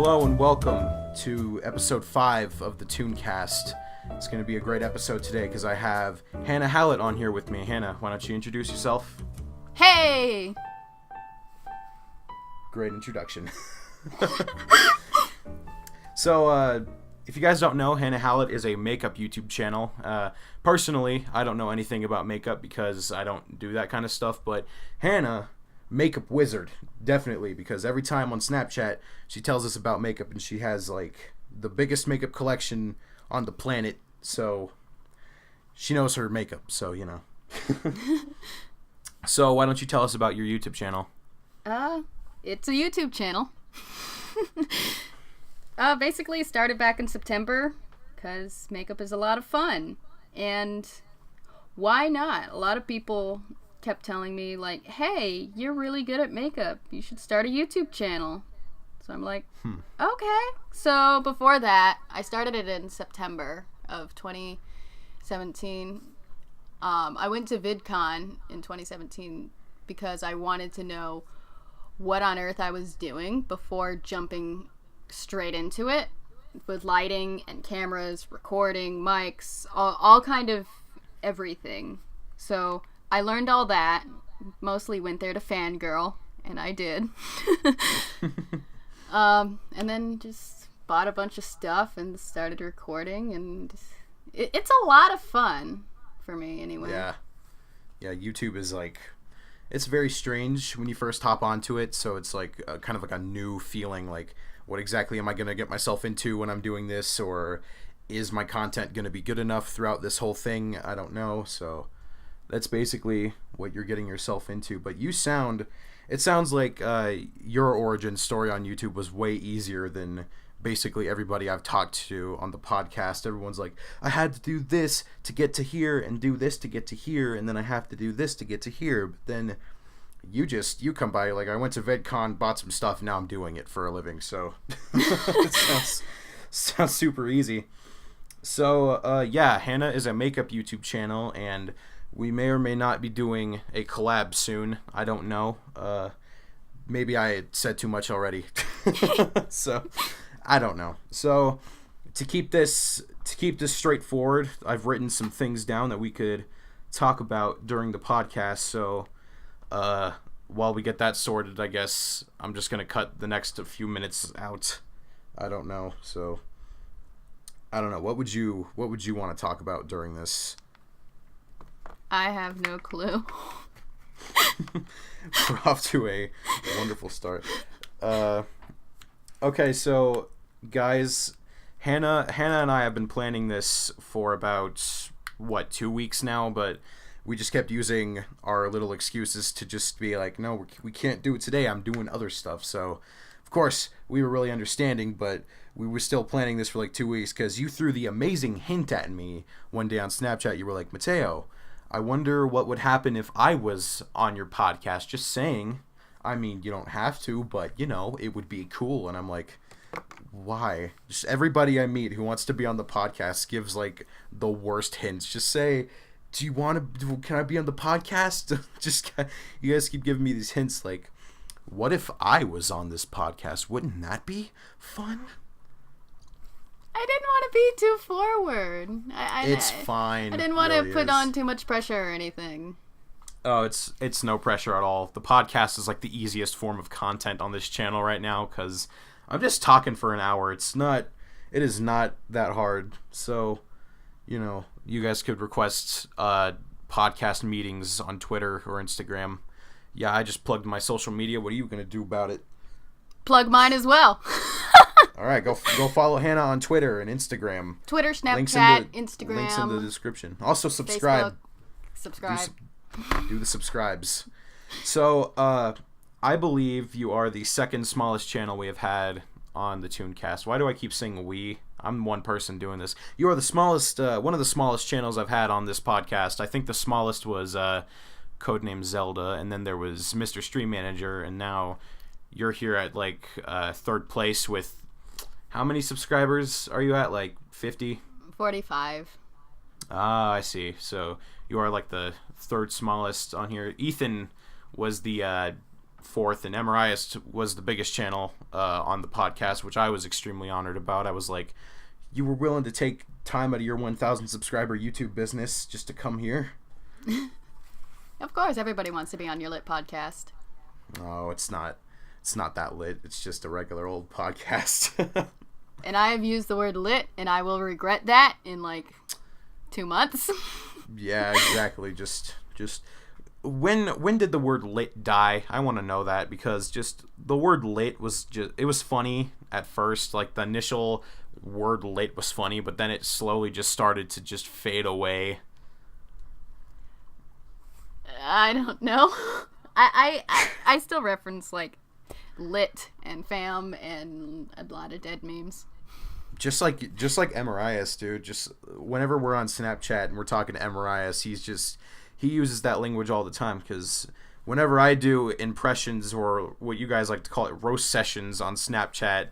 Hello and welcome to episode 5 of TheToonCast. It's going to be a great episode today because I have Hannah Hallett on here with me. Hannah, why don't you introduce yourself? Hey! Great introduction. So, if you guys don't know, Hannah Hallett is a makeup YouTube channel. Personally, I don't know anything about makeup because I don't do that kind of stuff, but Hannah, makeup wizard, definitely, because every time on Snapchat she tells us about makeup and she has like the biggest makeup collection on the planet, so she knows her makeup, so you know. So why don't you tell us about your YouTube channel? It's a YouTube channel. Basically started back in September because makeup is a lot of fun, and why not? A lot of people kept telling me like, hey, you're really good at makeup, you should start a YouTube channel. So I'm like, okay. So before that, I started it in September of 2017. I went to VidCon in 2017 because I wanted to know what on earth I was doing before jumping straight into it with lighting and cameras, recording, mics, all kind of everything. So I learned all that, mostly went there to fangirl, and I did. And then just bought a bunch of stuff and started recording, and it's a lot of fun for me anyway. Yeah, YouTube is like, it's very strange when you first hop onto it, so it's like kind of like a new feeling, like what exactly am I going to get myself into when I'm doing this, or is my content going to be good enough throughout this whole thing? I don't know, so that's basically what you're getting yourself into. But it sounds like your origin story on YouTube was way easier than basically everybody I've talked to on the podcast. Everyone's like, I had to do this to get to here and do this to get to here, and then I have to do this to get to here. But then you come by, like, I went to VidCon, bought some stuff, and now I'm doing it for a living. So it sounds super easy. So yeah, Hannah is a makeup YouTube channel, and we may or may not be doing a collab soon. I don't know. Maybe I said too much already. So I don't know. So to keep this straightforward, I've written some things down that we could talk about during the podcast. So while we get that sorted, I guess I'm just gonna cut the next few minutes out. I don't know. So I don't know. What would you want to talk about during this? I have no clue. We're off to a wonderful start. Okay, so guys, Hannah and I have been planning this for about 2 weeks now, but we just kept using our little excuses to just be like, no, we can't do it today, I'm doing other stuff. So of course we were really understanding, but we were still planning this for like 2 weeks because you threw the amazing hint at me one day on Snapchat. You were like, Mateo, I wonder what would happen if I was on your podcast. Just saying. I mean, you don't have to, but, you know, it would be cool. And I'm like, why? Just everybody I meet who wants to be on the podcast gives, like, the worst hints. Just say, can I be on the podcast? You guys keep giving me these hints, like, what if I was on this podcast? Wouldn't that be fun? I didn't want to be too forward. It's fine. I didn't want to put on too much pressure or anything. Oh, it's no pressure at all. The podcast is like the easiest form of content on this channel right now because I'm just talking for an hour. It is not that hard. So, you know, you guys could request podcast meetings on Twitter or Instagram. Yeah, I just plugged my social media. What are you going to do about it? Plug mine as well. All right, go follow Hannah on Twitter and Instagram. Twitter, Snapchat, Instagram. Links in the description. Also, subscribe. Facebook, subscribe. Do the subscribes. So, I believe you are the second smallest channel we have had on the ToonCast. Why do I keep saying we? I'm one person doing this. You are the smallest, one of the smallest channels I've had on this podcast. I think the smallest was Codename Zelda, and then there was Mr. Stream Manager, and now you're here at like third place with. How many subscribers are you at? Like 50? 45. Ah, I see. So you are like the third smallest on here. Ethan was the forth, and Emirias was the biggest channel on the podcast, which I was extremely honored about. I was like, you were willing to take time out of your 1,000 subscriber YouTube business just to come here? Of course, everybody wants to be on your lit podcast. Oh, it's not that lit. It's just a regular old podcast. And I have used the word lit, and I will regret that in like 2 months. Yeah, exactly. Just when did the word lit die? I want to know that, because just the word lit was just, it was funny at first. Like the initial word lit was funny, but then it slowly just started to just fade away. I don't know. I still reference like lit and fam and a lot of dead memes. Just like Emirias, dude. Just whenever we're on Snapchat and we're talking to Emirias, he uses that language all the time, because whenever I do impressions, or what you guys like to call it, roast sessions on Snapchat,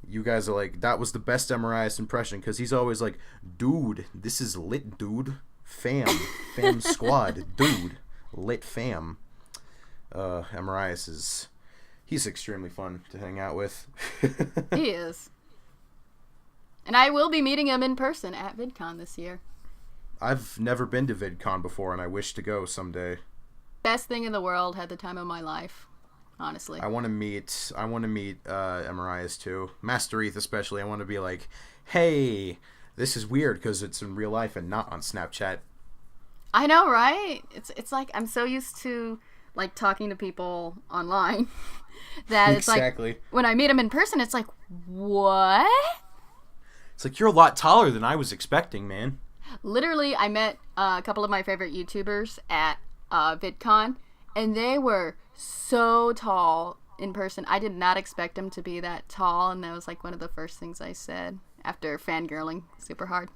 you guys are like, that was the best Emirias impression, because he's always like, dude, this is lit, dude. Fam squad, dude. Lit fam. Emirias he's extremely fun to hang out with. He is. And I will be meeting him in person at VidCon this year. I've never been to VidCon before, and I wish to go someday. Best thing in the world. Had the time of my life, honestly. I want to meet Emirias too. Master Eth especially. I want to be like, hey, this is weird because it's in real life and not on Snapchat. I know, right? It's like I'm so used to like talking to people online that it's exactly. Like when I meet them in person, it's like, what? It's like, you're a lot taller than I was expecting, man. Literally, I met a couple of my favorite YouTubers at VidCon, and they were so tall in person. I did not expect them to be that tall, and that was like one of the first things I said after fangirling super hard.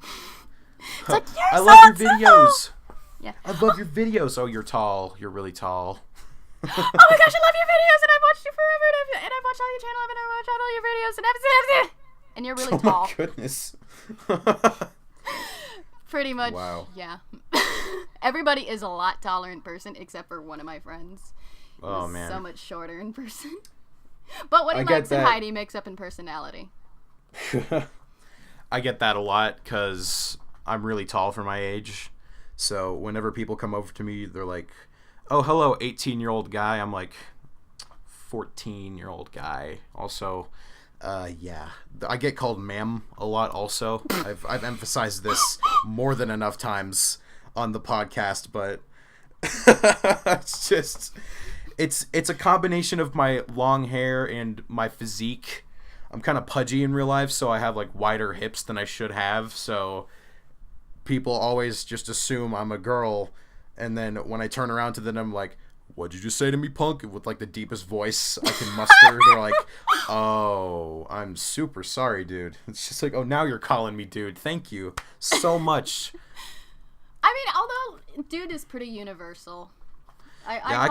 It's like, I love your videos. Yeah. I love your videos. Oh, you're tall. You're really tall. Oh my gosh, I love your videos, and I've watched you forever, and I've watched all your channel, and I've watched all your videos, and you're really tall. Oh my goodness. Pretty much. Wow. Yeah. Everybody is a lot taller in person, except for one of my friends. Oh man. So much shorter in person. But what he likes in Heidi makes up in personality. I get that a lot because I'm really tall for my age. So whenever people come over to me, they're like, oh, hello, 18-year-old guy. I'm like, 14-year-old guy. Also, yeah. I get called ma'am a lot also. I've emphasized this more than enough times on the podcast, but it's just... It's a combination of my long hair and my physique. I'm kind of pudgy in real life, so I have like wider hips than I should have, so people always just assume I'm a girl, and then when I turn around to them, I'm like, what did you say to me, punk? With like the deepest voice I can muster. They're like, oh, I'm super sorry, dude. It's just like, oh, now you're calling me dude. Thank you so much. I mean, although dude is pretty universal. I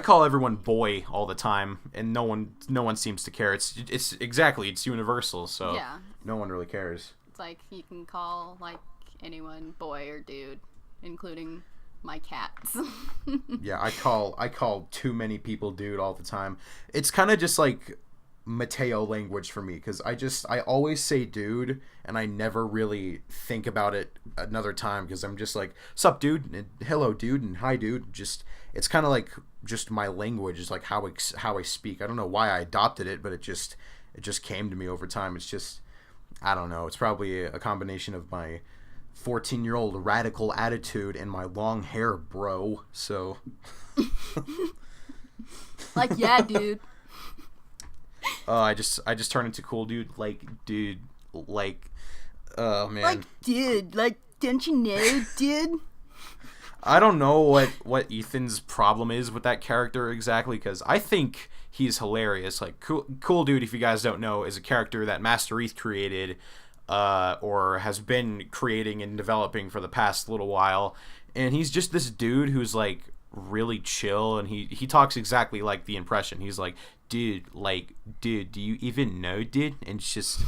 call everyone boy all the time, and no one seems to care. It's universal, so yeah. No one really cares. It's like you can call like anyone boy or dude, including my cats. Yeah, I call too many people dude all the time. It's kind of just like Mateo language for me, because I always say dude, and I never really think about it another time, because I'm just like, sup dude, and hello dude, and hi dude. Just, it's kind of like just my language is like how I speak. I don't know why I adopted it, but it just came to me over time. It's just, I don't know, it's probably a combination of my 14-year-old radical attitude and my long hair, bro. So like, yeah, dude. I just turned into cool dude, like, dude, like, oh man, like, dude, like, don't you know, dude? I don't know what Ethan's problem is with that character exactly, because I think he's hilarious. Like, cool dude, if you guys don't know, is a character that Master Eth created, or has been creating and developing for the past little while, and he's just this dude who's like really chill, and he talks exactly like the impression. He's like, dude, do you even know, dude? And it's just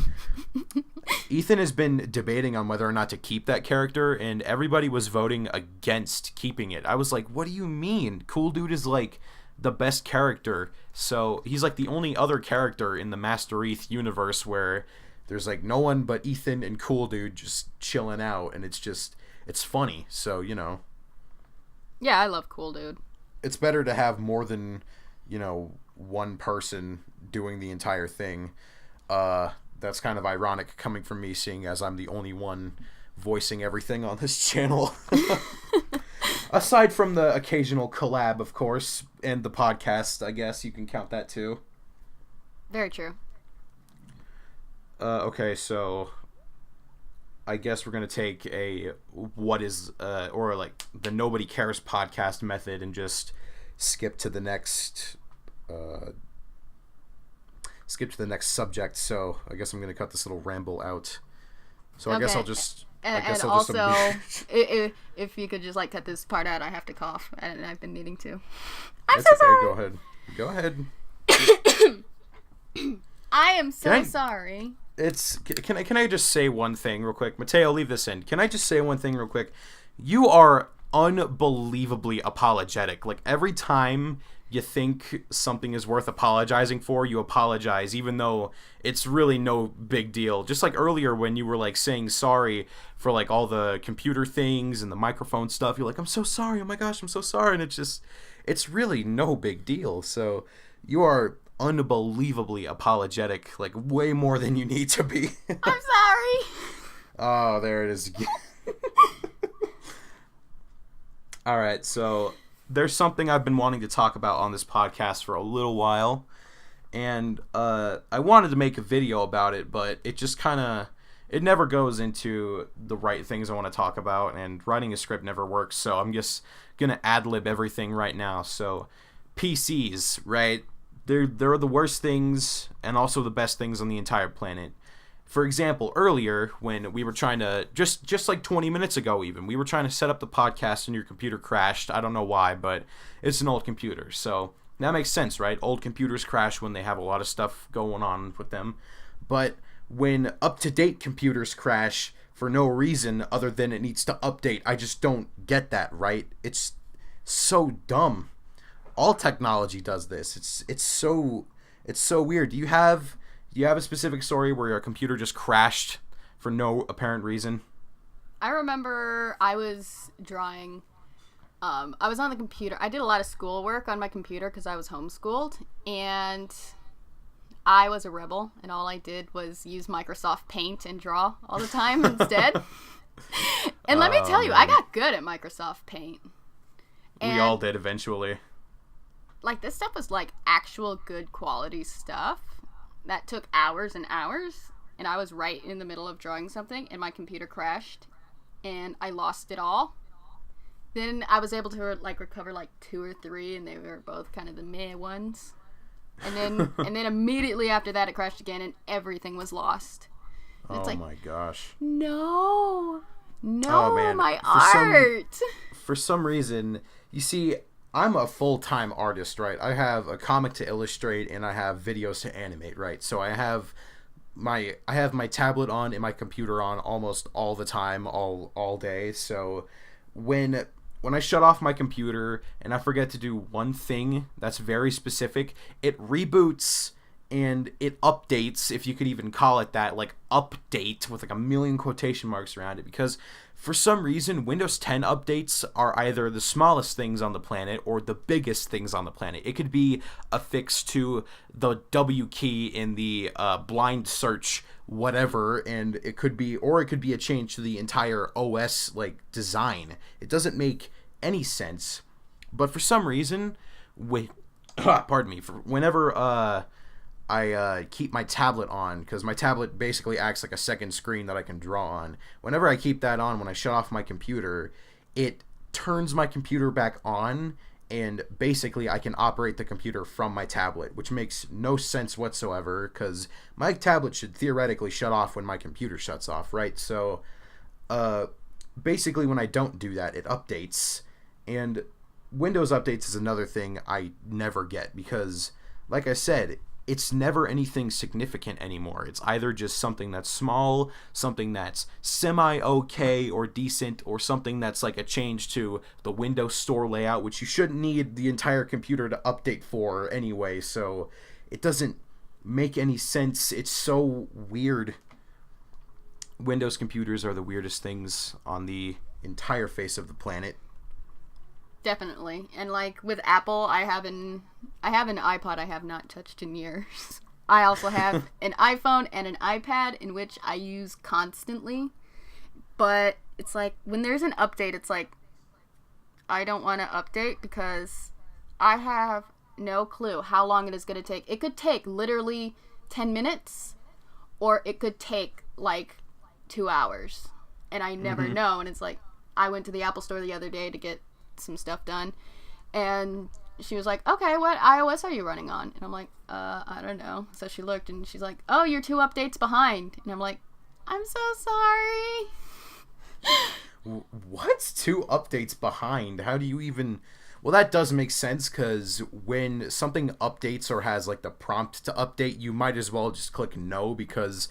Ethan has been debating on whether or not to keep that character, and everybody was voting against keeping it. I was like, what do you mean? Cool dude is like the best character. So he's like the only other character in the Master Eth universe where there's like no one but Ethan and Cool Dude just chilling out, and it's funny. So, you know. Yeah, I love Cool Dude. It's better to have more than, you know, one person doing the entire thing. That's kind of ironic coming from me, seeing as I'm the only one voicing everything on this channel. Aside from the occasional collab, of course, and the podcast, I guess you can count that too. Very true. Okay, so I guess we're going to take or like the Nobody Cares podcast method and just skip to the next subject. So I guess I'm going to cut this little ramble out. So I guess I'll just... And also, if you could just like cut this part out, I have to cough, and I've been needing to. I'm so sorry. Go ahead. I am so sorry. Can I just say one thing real quick? Mateo, leave this in. Can I just say one thing real quick? You are unbelievably apologetic. Like, every time you think something is worth apologizing for, you apologize, even though it's really no big deal. Just like earlier when you were like saying sorry for like all the computer things and the microphone stuff, you're like, I'm so sorry, oh my gosh, I'm so sorry, and it's really no big deal. So you are unbelievably apologetic, like way more than you need to be. I'm sorry. Oh, there it is again. All right, so there's something I've been wanting to talk about on this podcast for a little while, and I wanted to make a video about it, but it just it never goes into the right things I want to talk about, and writing a script never works, so I'm just gonna ad-lib everything right now. So PCs, right? They're the worst things and also the best things on the entire planet. For example, earlier when we were trying to, just like 20 minutes ago even, we were trying to set up the podcast and your computer crashed. I don't know why, but it's an old computer. So that makes sense, right? Old computers crash when they have a lot of stuff going on with them. But when up-to-date computers crash for no reason other than it needs to update, I just don't get that, right? It's so dumb. All technology does this. It's so weird. Do you have a specific story where your computer just crashed for no apparent reason? I remember I was drawing. I was on the computer. I did a lot of schoolwork on my computer because I was homeschooled, and I was a rebel, and all I did was use Microsoft Paint and draw all the time instead. And let me tell you, I got good at Microsoft Paint. And we all did eventually. Like, this stuff was like actual good quality stuff that took hours and hours, and I was right in the middle of drawing something, and my computer crashed, and I lost it all. Then I was able to like recover like 2 or 3, and they were both kind of the meh ones. And then immediately after that, it crashed again, and everything was lost. And oh it's like, my gosh! No, oh, man. My art. For some reason, you see, I'm a full-time artist, right? I have a comic to illustrate and I have videos to animate, right? So I have my tablet on and my computer on almost all the time, all day. So when I shut off my computer and I forget to do one thing that's very specific, it reboots and it updates, if you could even call it that, like update with like a million quotation marks around it, because for some reason, Windows 10 updates are either the smallest things on the planet or the biggest things on the planet. It could be affixed to the W key in the blind search whatever, and it could be a change to the entire OS like design. It doesn't make any sense. But for some reason, whenever I keep my tablet on, because my tablet basically acts like a second screen that I can draw on. Whenever I keep that on, when I shut off my computer, it turns my computer back on, and basically I can operate the computer from my tablet, which makes no sense whatsoever, because my tablet should theoretically shut off when my computer shuts off, right? So basically when I don't do that, it updates, and Windows updates is another thing I never get, because like I said, it's never anything significant anymore. It's either just something that's small, something that's semi-okay or decent, or something that's like a change to the Windows Store layout, which you shouldn't need the entire computer to update for anyway, so it doesn't make any sense. It's so weird. Windows computers are the weirdest things on the entire face of the planet. Definitely. And like with Apple, I have an iPod I have not touched in years. I also have an iPhone and an iPad in which I use constantly. But it's like when there's an update, it's like I don't want to update because I have no clue how long it is going to take. It could take literally 10 minutes or it could take like 2 hours. And I never know. And it's like I went to the Apple store the other day to get some stuff done, and she was like, okay, what iOS are you running on? And I'm like, I don't know. So she looked and she's like, oh, you're 2 updates behind. And I'm like, I'm so sorry. What's 2 updates behind? How do you even... Well, that does make sense, because when something updates or has like the prompt to update, you might as well just click no, because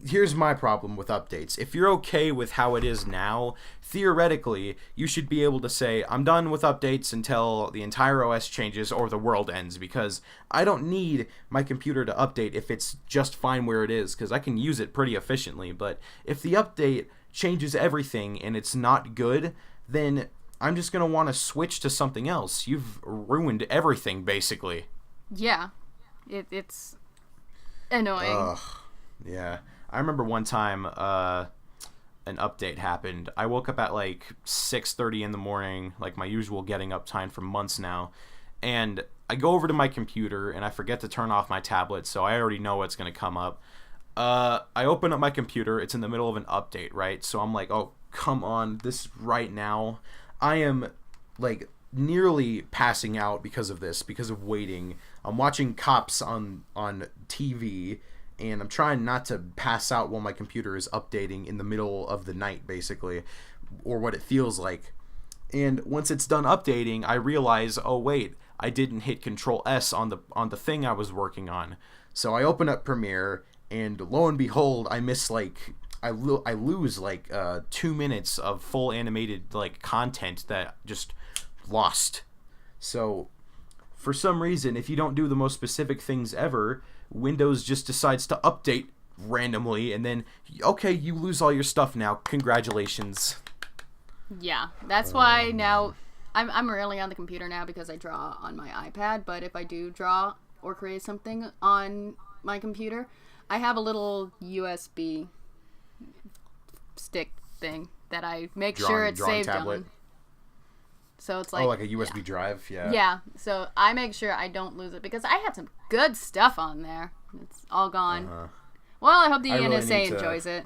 here's my problem with updates. If you're okay with how it is now, theoretically, you should be able to say, I'm done with updates until the entire OS changes or the world ends, because I don't need my computer to update if it's just fine where it is, because I can use it pretty efficiently. But if the update changes everything and it's not good, then I'm just going to want to switch to something else. You've ruined everything, basically. Yeah. It's annoying. Ugh. Yeah. I remember one time an update happened. I woke up at like 6:30 in the morning, like my usual getting up time for months now, and I go over to my computer and I forget to turn off my tablet, so I already know what's going to come up. I open up my computer. It's in the middle of an update, right? So I'm like, oh, come on, this right now. I am like nearly passing out because of this, because of waiting. I'm watching Cops on TV, and I'm trying not to pass out while my computer is updating in the middle of the night, basically, or what it feels like. And once it's done updating, I realize, oh wait, I didn't hit Control S on the thing I was working on. So I open up Premiere, and lo and behold, I miss like I lose like 2 minutes of full animated like content that just lost. So for some reason, if you don't do the most specific things ever, Windows just decides to update randomly, and then, okay, you lose all your stuff now. Congratulations. Yeah, that's why now I'm rarely on the computer now because I draw on my iPad, but if I do draw or create something on my computer, I have a little USB stick thing that I make sure it's saved tablet. On. So it's like... Oh, like a USB drive? Yeah. Yeah, so I make sure I don't lose it because I had some good stuff on there. It's all gone. Uh-huh. Well, I hope the NSA enjoys it.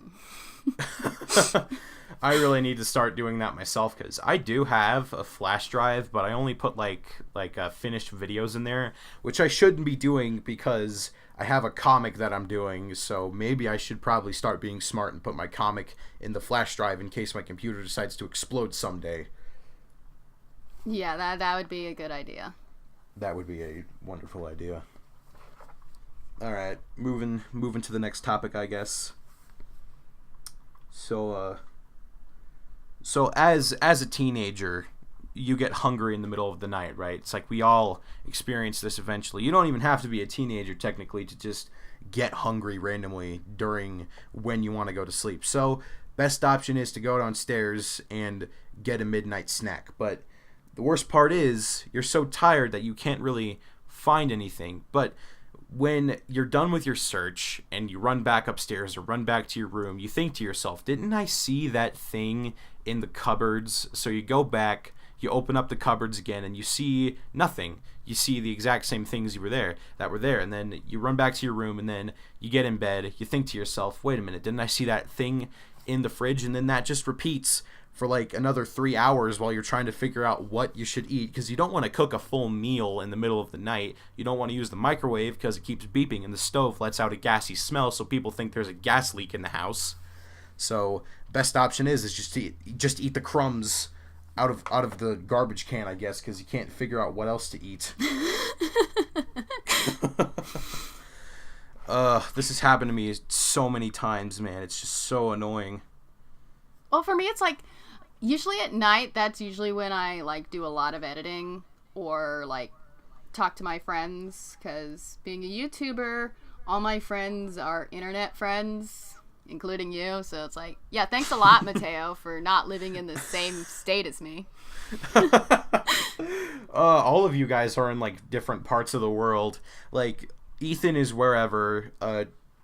I really need to start doing that myself, because I do have a flash drive, but I only put like finished videos in there, which I shouldn't be doing because I have a comic that I'm doing, so maybe I should probably start being smart and put my comic in the flash drive in case my computer decides to explode someday. Yeah, that would be a good idea. That would be a wonderful idea. All right, moving to the next topic, I guess. So as a teenager, you get hungry in the middle of the night, right? It's like we all experience this eventually. You don't even have to be a teenager technically to just get hungry randomly during when you want to go to sleep. So best option is to go downstairs and get a midnight snack. But the worst part is you're so tired that you can't really find anything. But when you're done with your search and you run back upstairs or run back to your room, you think to yourself, didn't I see that thing in the cupboards? So you go back, you open up the cupboards again, and you see nothing. You see the exact same things that were there, and then you run back to your room, and then you get in bed, you think to yourself, wait a minute, didn't I see that thing in the fridge? And then that just repeats for like another 3 hours while you're trying to figure out what you should eat, because you don't want to cook a full meal in the middle of the night. You don't want to use the microwave because it keeps beeping and the stove lets out a gassy smell, so people think there's a gas leak in the house. So best option is just eat the crumbs out of the garbage can, I guess, because you can't figure out what else to eat. This has happened to me so many times, man. It's just so annoying. Well, for me, it's like usually at night. That's usually when I like do a lot of editing or like talk to my friends. Because being a YouTuber, all my friends are internet friends, including you. So it's like, yeah, thanks a lot, Mateo, for not living in the same state as me. All of you guys are in like different parts of the world. Like Ethan is wherever.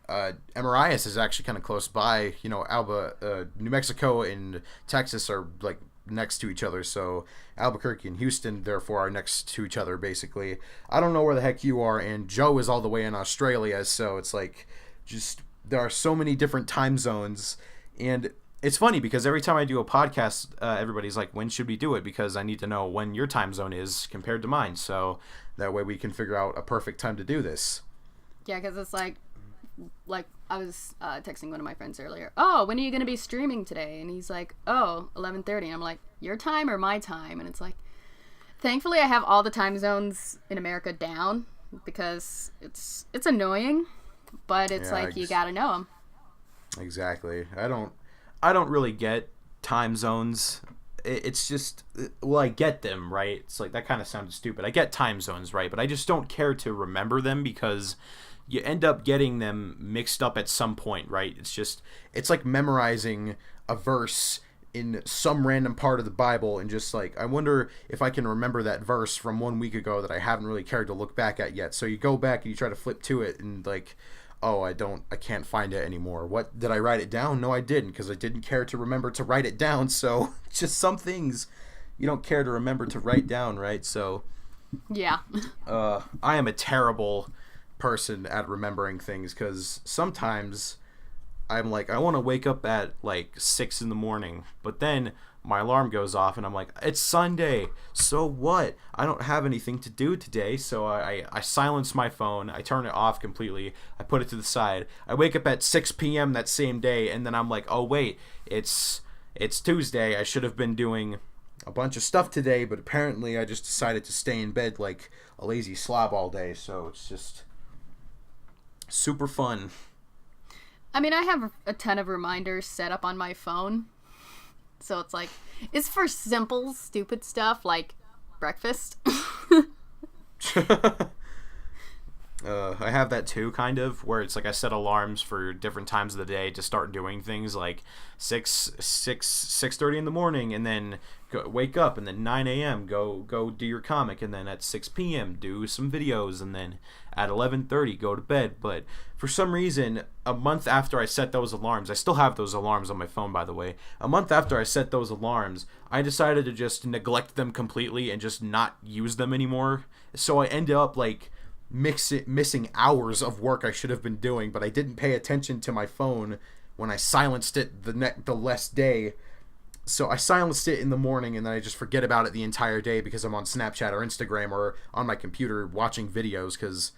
Amarias is actually kind of close by. You know, New Mexico and Texas are like next to each other. So Albuquerque and Houston, therefore, are next to each other. Basically, I don't know where the heck you are, and Joe is all the way in Australia. So it's like, just there are so many different time zones, and it's funny because every time I do a podcast, everybody's like, when should we do it? Because I need to know when your time zone is compared to mine. So that way we can figure out a perfect time to do this. Yeah, because it's like I was texting one of my friends earlier. Oh, when are you going to be streaming today? And he's like, oh, 11:30. And I'm like, your time or my time? And it's like, thankfully I have all the time zones in America down because it's annoying, but it's like you got to know them. Exactly. I don't really get time zones. It's just, well, I get them, right? It's like, that kind of sounded stupid. I get time zones, right? But I just don't care to remember them because you end up getting them mixed up at some point, right? It's like memorizing a verse in some random part of the Bible and just like, I wonder if I can remember that verse from 1 week ago that I haven't really cared to look back at yet. So you go back and you try to flip to it and like, oh, I can't find it anymore. What, did I write it down? No, I didn't, because I didn't care to remember to write it down. So just some things you don't care to remember to write down, right? So yeah. I am a terrible person at remembering things because sometimes I'm like, I want to wake up at like 6 a.m, but then my alarm goes off and I'm like, it's Sunday, so what? I don't have anything to do today. So I silence my phone, I turn it off completely, I put it to the side, I wake up at 6 p.m. that same day, and then I'm like, oh wait, it's Tuesday, I should have been doing a bunch of stuff today, but apparently I just decided to stay in bed like a lazy slob all day. So it's just super fun. I mean, I have a ton of reminders set up on my phone. So it's like, it's for simple, stupid stuff like breakfast. I have that too, kind of, where it's like I set alarms for different times of the day to start doing things like 6:30 in the morning, and then wake up, and then 9 a.m. go do your comic, and then at 6 p.m. do some videos, and then at 11:30 go to bed. But for some reason, a month after I set those alarms, I still have those alarms on my phone, by the way. A month after I set those alarms, I decided to just neglect them completely and just not use them anymore. So I ended up like missing hours of work I should have been doing, but I didn't pay attention to my phone when I silenced it the last day. So I silenced it in the morning, and then I just forget about it the entire day because I'm on Snapchat or Instagram or on my computer watching videos, because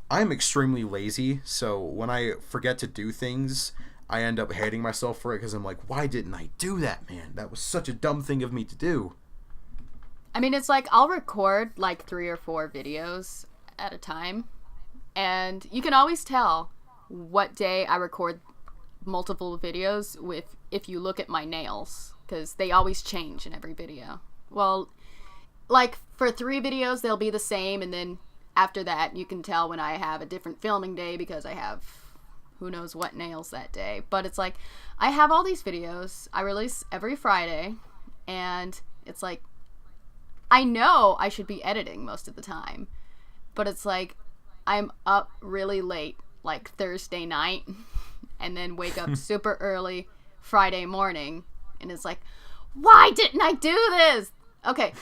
I'm extremely lazy. So when I forget to do things, I end up hating myself for it because I'm like, why didn't I do that, man? That was such a dumb thing of me to do. I mean, it's like I'll record like 3 or 4 videos at a time, and you can always tell what day I record multiple videos with if you look at my nails, because they always change in every video. Well, like for 3 videos they'll be the same, and then after that you can tell when I have a different filming day because I have who knows what nails that day. But it's like I have all these videos I release every Friday, and it's like I know I should be editing most of the time, but it's like I'm up really late, like Thursday night, and then wake up super early Friday morning, and it's like, why didn't I do this? Okay,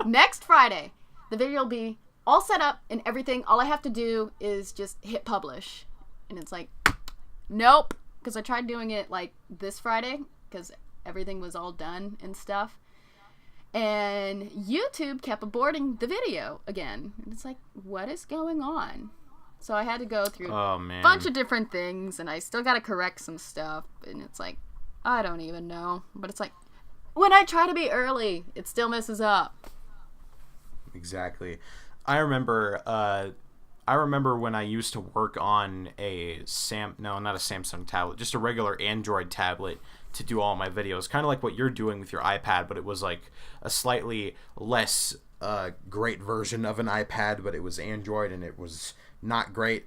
next Friday, the video will be all set up and everything. All I have to do is just hit publish. And it's like, nope, because I tried doing it like this Friday because everything was all done and stuff. And YouTube kept aborting the video again. And it's like, what is going on? So I had to go through a bunch of different things, and I still got to correct some stuff. And it's like, I don't even know. But it's like, when I try to be early, it still messes up. Exactly. I remember I remember when I used to work on no, not a Samsung tablet, just a regular Android tablet to do all my videos, kind of like what you're doing with your iPad, but it was like a slightly less great version of an iPad, but it was Android and it was not great.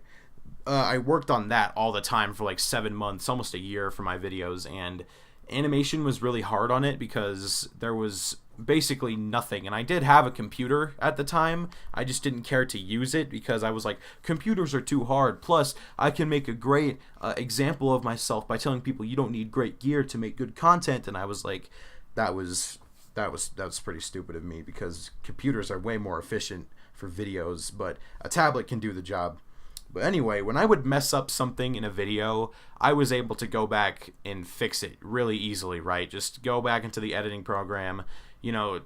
I worked on that all the time for like 7 months, almost a year for my videos, and animation was really hard on it because there was basically nothing. And I did have a computer at the time. I just didn't care to use it because I was like, computers are too hard. Plus, I can make a great example of myself by telling people you don't need great gear to make good content. And I was like, that was pretty stupid of me because computers are way more efficient for videos, but a tablet can do the job. But anyway, when I would mess up something in a video, I was able to go back and fix it really easily, right? Just go back into the editing program,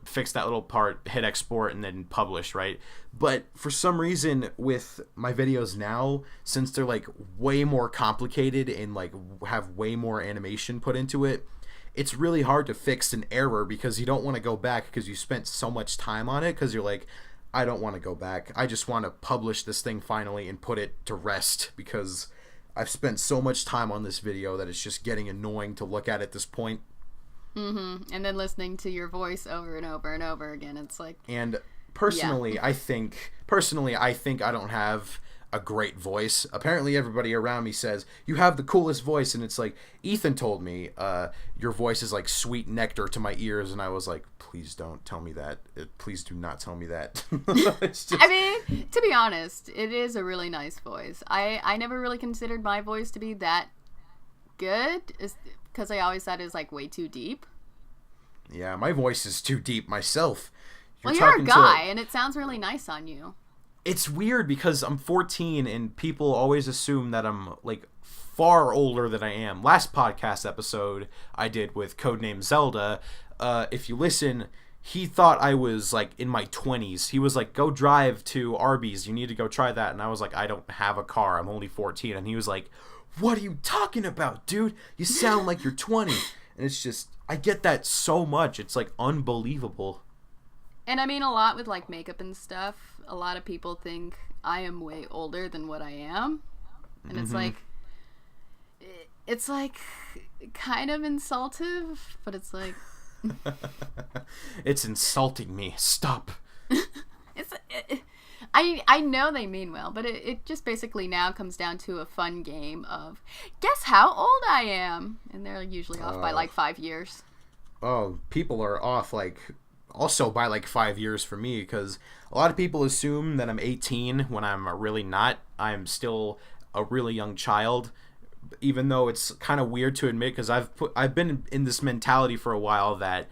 fix that little part, hit export, and then publish, right? But for some reason with my videos now, since they're like way more complicated and like have way more animation put into it, it's really hard to fix an error because you don't want to go back because you spent so much time on it because you're like, I don't want to go back. I just want to publish this thing finally and put it to rest because I've spent so much time on this video that it's just getting annoying to look at this point. Mm-hmm. And then listening to your voice over and over and over again, it's like... And personally, yeah. I think I don't have a great voice. Apparently everybody around me says, you have the coolest voice, and it's like, Ethan told me, your voice is like sweet nectar to my ears, and I was like, please don't tell me that. Please do not tell me that. It's just... I mean, to be honest, it is a really nice voice. I never really considered my voice to be that good, because I always thought it was like way too deep. Yeah, my voice is too deep myself. You're a guy, and it sounds really nice on you. It's weird because I'm 14 and people always assume that I'm like far older than I am. Last podcast episode I did with Codename Zelda, if you listen, he thought I was like in my 20s. He was like, go drive to Arby's. You need to go try that. And I was like, I don't have a car. I'm only 14. And he was like, what are you talking about, dude? You sound like you're 20. And it's just, I get that so much. It's like unbelievable. And I mean, a lot with like makeup and stuff. A lot of people think I am way older than what I am. And it's like kind of insultive, but it's like... It's insulting me. Stop. I know they mean well, but it just basically now comes down to a fun game of guess how old I am. And they're usually off by like 5 years. Oh, people are off like... also by like 5 years for me, because a lot of people assume that I'm 18 when I'm really not. I'm still a really young child, even though it's kind of weird to admit because I've been in this mentality for a while that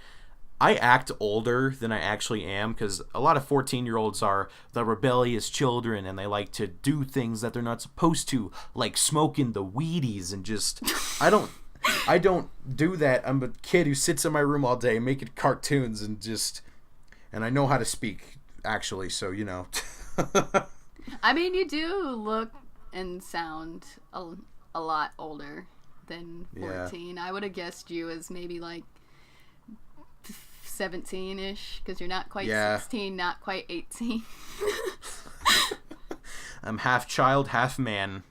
I act older than I actually am, because a lot of 14-year-olds are the rebellious children and they like to do things that they're not supposed to, like smoking the Wheaties and just I don't do that. I'm a kid who sits in my room all day making cartoons and I know how to speak, actually, so, I mean, you do look and sound a lot older than 14. Yeah. I would have guessed you as maybe like 17-ish, because you're not quite 16, not quite 18. I'm half child, half man.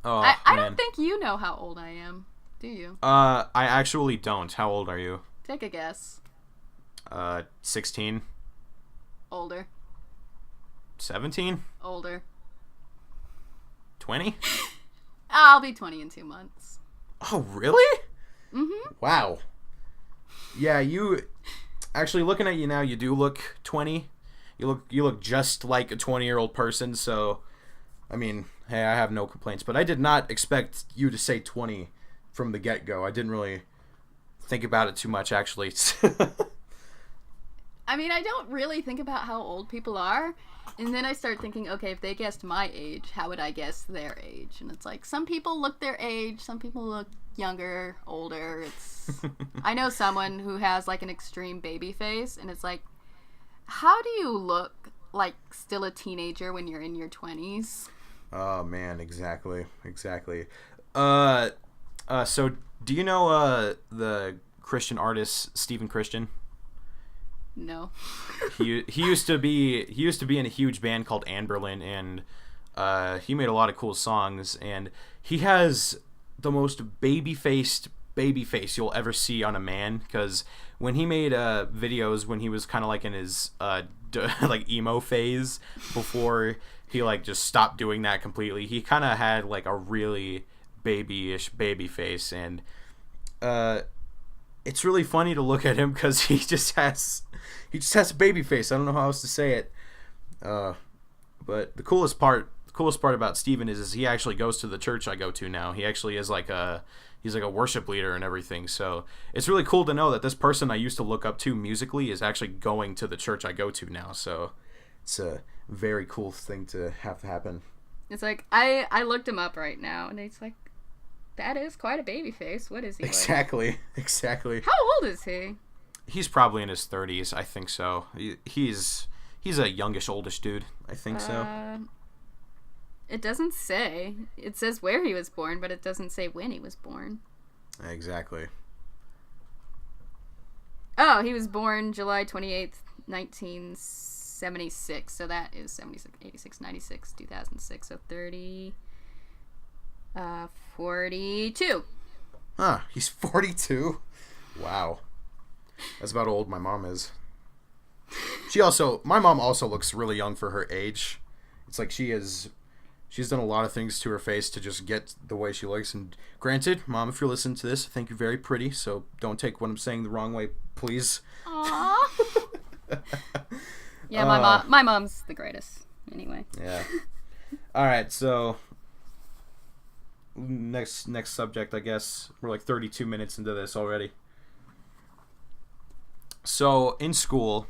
I don't think you know how old I am, do you? I actually don't. How old are you? Take a guess. 16. Older. 17. Older. 20. I'll be 20 in 2 months. Oh, really? Mm-hmm. Wow. Yeah, you... Actually, looking at you now, you do look 20. You look just like a 20-year-old person, so... I mean, hey, I have no complaints. But I did not expect you to say 20 from the get-go. I didn't really think about it too much, actually. I mean, I don't really think about how old people are. And then I start thinking, okay, if they guessed my age, how would I guess their age? And it's like, some people look their age, some people look younger, older. I know someone who has like an extreme baby face, and it's like, how do you look like still a teenager when you're in your 20s? Oh man, exactly. So do you know the Christian artist Stephen Christian? No. He used to be in a huge band called Anberlin, and he made a lot of cool songs, and he has the most baby face you'll ever see on a man, because when he made videos when he was kind of like in his like emo phase before he like just stopped doing that completely, he kind of had like a really babyish baby face, and it's really funny to look at him because he just has a baby face. I don't know how else to say it. But the coolest part about Steven is he actually goes to the church I go to now. He actually is he's like a worship leader and everything. So it's really cool to know that this person I used to look up to musically is actually going to the church I go to now. So it's a very cool thing to have to happen. It's like, I looked him up right now, and it's like, that is quite a baby face. What is he Exactly. How old is he? He's probably in his 30s, I think so. He's a youngish, oldish dude, I think so. It doesn't say. It says where he was born, but it doesn't say when he was born. Exactly. Oh, he was born July 28th, 1976. So that is 76, 86, 96, 2006. So 30... 42. Huh, he's 42? Wow. That's about how old my mom is. My mom also looks really young for her age. It's like she's done a lot of things to her face to just get the way she looks. And granted, Mom, if you're listening to this, I think you're very pretty, so don't take what I'm saying the wrong way, please. Aww. Yeah, my mom's the greatest. Anyway. Yeah. All right, so next subject, I guess. We're like 32 minutes into this already. So in school,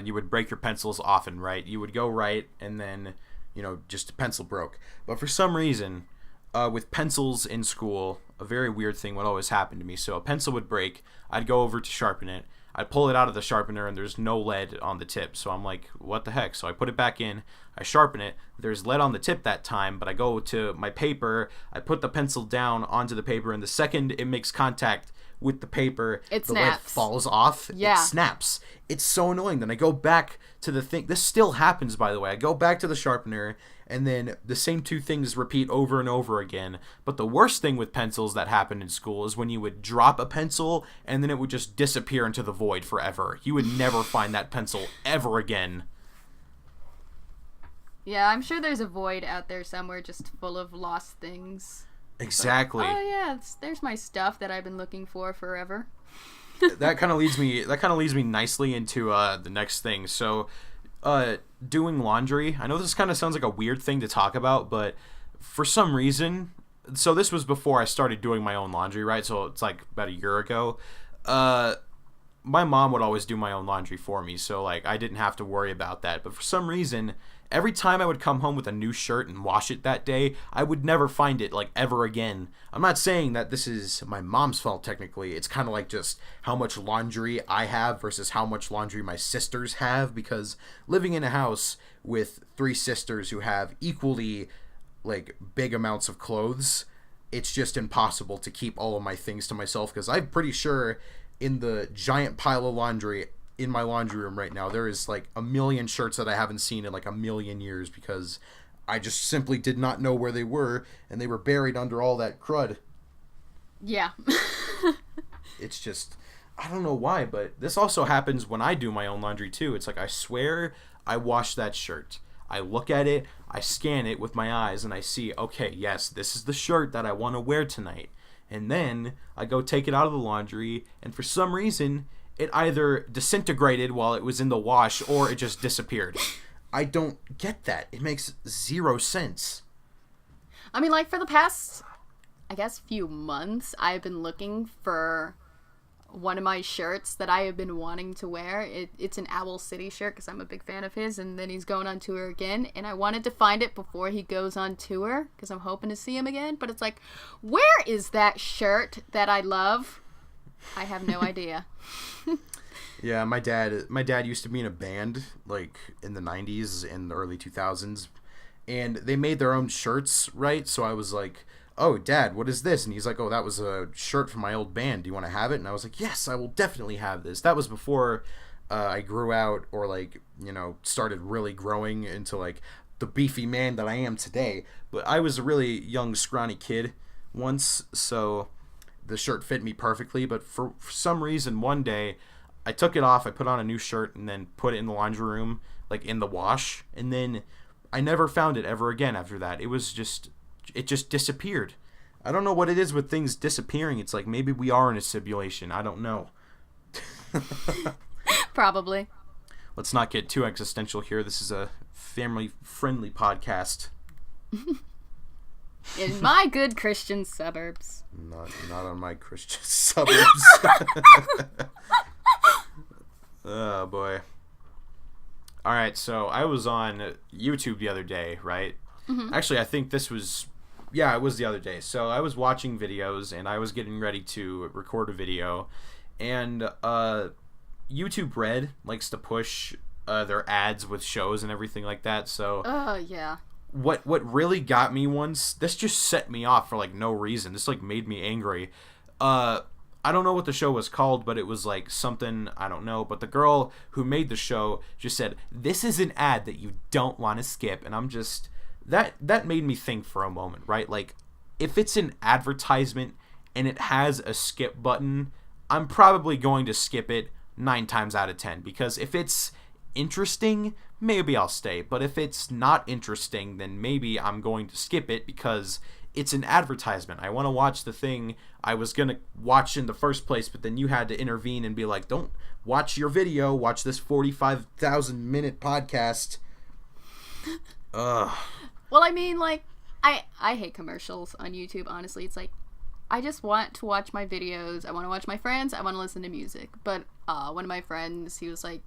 you would break your pencils often, right? You would go write, and then just a pencil broke. But for some reason, with pencils in school, a very weird thing would always happen to me. So a pencil would break, I'd go over to sharpen it, I'd pull it out of the sharpener, and there's no lead on the tip. So I'm like, what the heck? So I put it back in, I sharpen it, there's lead on the tip that time, but I go to my paper, I put the pencil down onto the paper, and the second it makes contact with the paper, the lead falls off. Yeah. It snaps. It's so annoying. Then I go back to the thing. This still happens, by the way. I go back to the sharpener, and then the same two things repeat over and over again. But the worst thing with pencils that happened in school is when you would drop a pencil, and then it would just disappear into the void forever. You would never find that pencil ever again. Yeah, I'm sure there's a void out there somewhere just full of lost things. Exactly. Oh yeah, there's my stuff that I've been looking for forever. That kind of leads me nicely into the next thing. So, doing laundry. I know this kind of sounds like a weird thing to talk about, but for some reason, so this was before I started doing my own laundry, right? So it's like about a year ago. My mom would always do my own laundry for me, so like I didn't have to worry about that. But for some reason, every time I would come home with a new shirt and wash it that day, I would never find it, like, ever again. I'm not saying that this is my mom's fault, technically. It's kind of like just how much laundry I have versus how much laundry my sisters have, because living in a house with 3 sisters who have equally, like, big amounts of clothes, it's just impossible to keep all of my things to myself, because I'm pretty sure in the giant pile of laundry in my laundry room right now, there is like a million shirts that I haven't seen in like a million years because I just simply did not know where they were, and they were buried under all that crud. Yeah. It's just, I don't know why, but this also happens when I do my own laundry too. It's like, I swear I washed that shirt. I look at it, I scan it with my eyes, and I see, okay, yes, this is the shirt that I want to wear tonight. And then I go take it out of the laundry, and for some reason, it either disintegrated while it was in the wash, or it just disappeared. I don't get that. It makes 0 sense. I mean, like, for the past, I guess, few months, I've been looking for one of my shirts that I have been wanting to wear. It's an Owl City shirt, because I'm a big fan of his, and then he's going on tour again, and I wanted to find it before he goes on tour, because I'm hoping to see him again, but it's like, where is that shirt that I love? I have no idea. Yeah, my dad used to be in a band, like, in the 90s and the early 2000s, and they made their own shirts, right? So I was like, oh, Dad, what is this? And he's like, oh, that was a shirt from my old band. Do you want to have it? And I was like, yes, I will definitely have this. That was before I grew out or like, started really growing into like the beefy man that I am today. But I was a really young, scrawny kid once, so the shirt fit me perfectly. But for some reason, one day, I took it off, I put on a new shirt, and then put it in the laundry room, like in the wash, and then I never found it ever again after that. It just disappeared. I don't know what it is with things disappearing. It's like maybe we are in a simulation. I don't know. Probably. Let's not get too existential here. This is a family-friendly podcast. In my good Christian suburbs. Not on my Christian suburbs. Oh, boy. Alright, so I was on YouTube the other day, right? Mm-hmm. Actually, I think this was... Yeah, it was the other day. So I was watching videos, and I was getting ready to record a video, and YouTube Red likes to push their ads with shows and everything like that, so... Oh, yeah. What really got me once, this just set me off for, like, no reason. This, like, made me angry. I don't know what the show was called, but it was, like, something, I don't know, but the girl who made the show just said, "This is an ad that you don't want to skip," and I'm just... That made me think for a moment, right? Like, if it's an advertisement and it has a skip button, I'm probably going to skip it 9 times out of 10. Because if it's interesting, maybe I'll stay. But if it's not interesting, then maybe I'm going to skip it because it's an advertisement. I want to watch the thing I was going to watch in the first place, but then you had to intervene and be like, don't watch your video, watch this 45,000-minute podcast. Ugh. Well, I mean, like, I hate commercials on YouTube, honestly. It's like, I just want to watch my videos. I want to watch my friends. I want to listen to music. But one of my friends, he was like,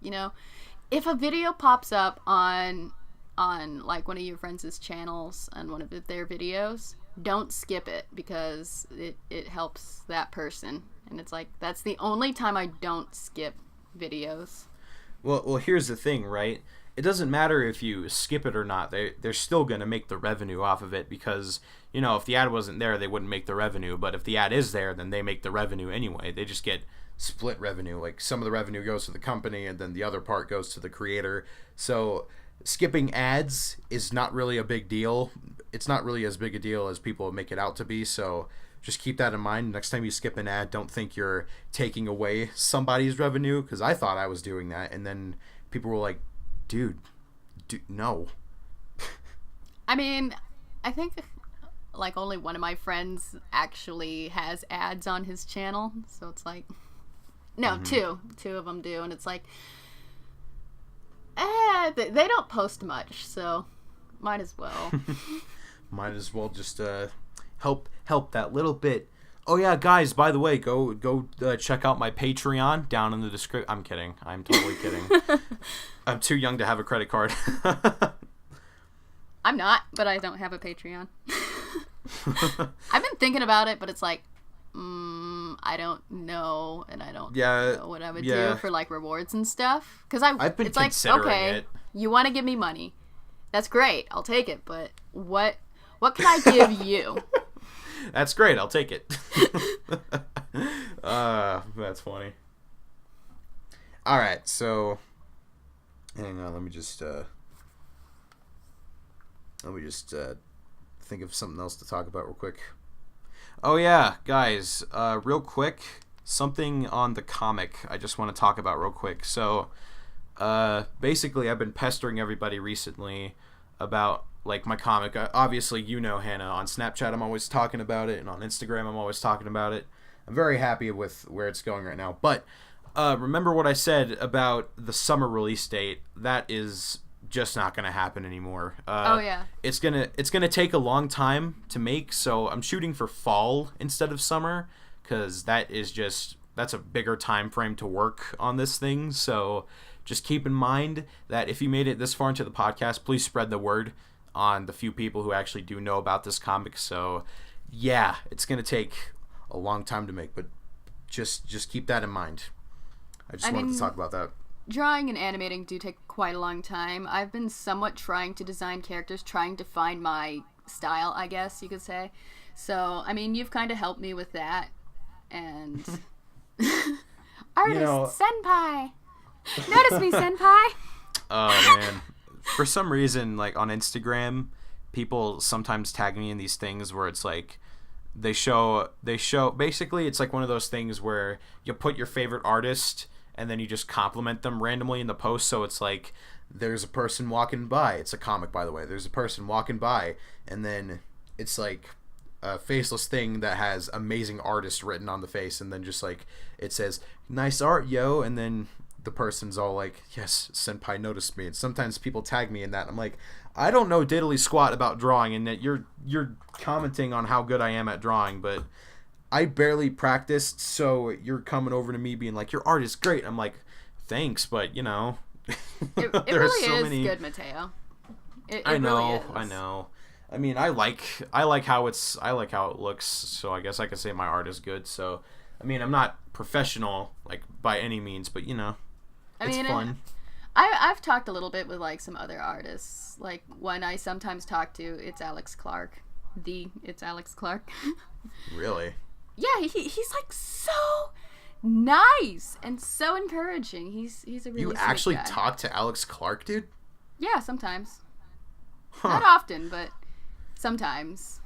if a video pops up on like, one of your friends' channels on one of their videos, don't skip it because it helps that person. And it's like, that's the only time I don't skip videos. Well, here's the thing, right? It doesn't matter if you skip it or not. They're still going to make the revenue off of it because, if the ad wasn't there, they wouldn't make the revenue. But if the ad is there, then they make the revenue anyway. They just get split revenue. Like, some of the revenue goes to the company and then the other part goes to the creator. So skipping ads is not really a big deal. It's not really as big a deal as people make it out to be. So just keep that in mind. Next time you skip an ad, don't think you're taking away somebody's revenue, because I thought I was doing that. And then people were like, Dude, no. I mean, I think, like, only one of my friends actually has ads on his channel, so it's like... No, mm-hmm. Two of them do, and it's like... they don't post much, so might as well. Might as well just help that little bit. Oh yeah, guys, by the way, go check out my Patreon down in the description. I'm kidding. I'm totally kidding. I'm too young to have a credit card. I'm not, but I don't have a Patreon. I've been thinking about it, but it's like, I don't know, and I don't know what I would do for, like, rewards and stuff. Because I've been considering it. You want to give me money. That's great. I'll take it, but what can I give you? That's great. I'll take it. That's funny. All right, so hang on. Let me just think of something else to talk about real quick. Oh yeah, guys, real quick, something on the comic I just want to talk about real quick. So, basically, I've been pestering everybody recently about, like, my comic. Obviously, Hannah, on Snapchat I'm always talking about it, and on Instagram I'm always talking about it. I'm very happy with where it's going right now. But remember what I said about the summer release date? That is just not going to happen anymore. Oh yeah. It's gonna take a long time to make, so I'm shooting for fall instead of summer, because that's a bigger time frame to work on this thing. So just keep in mind that if you made it this far into the podcast, please spread the word on the few people who actually do know about this comic. So yeah, it's gonna take a long time to make, but just keep that in mind. I wanted to talk about that. Drawing and animating do take quite a long time. I've been somewhat trying to design characters, trying to find my style, I guess you could say. So, I mean, you've kind of helped me with that. And... Artist senpai! Notice me, senpai. Oh man, for some reason, like on Instagram, people sometimes tag me in these things where it's like they show basically it's like one of those things where you put your favorite artist and then you just compliment them randomly in the post. So it's like there's a person walking by. It's a comic, by the way. There's a person walking by, and then it's like a faceless thing that has amazing artist written on the face, and then just like it says nice art, yo, and then the person's all like, yes, senpai noticed me. And sometimes people tag me in that. I'm like, I don't know diddly squat about drawing, and that you're commenting on how good I am at drawing, but I barely practiced, so you're coming over to me being like, your art is great. I'm like, thanks, but you know, It really is good, Mateo. I know, really is. I know. I mean, I like how it looks, so I guess I could say my art is good. So, I mean, I'm not professional like by any means, but you know, it's fun. I've talked a little bit with like some other artists. Like one I sometimes talk to, it's Alex Clark. It's Alex Clark. Really? Yeah, he's like so nice and so encouraging. He's a really You sweet actually guy. talk to Alex Clark, dude? Yeah, sometimes. Huh. Not often, but sometimes.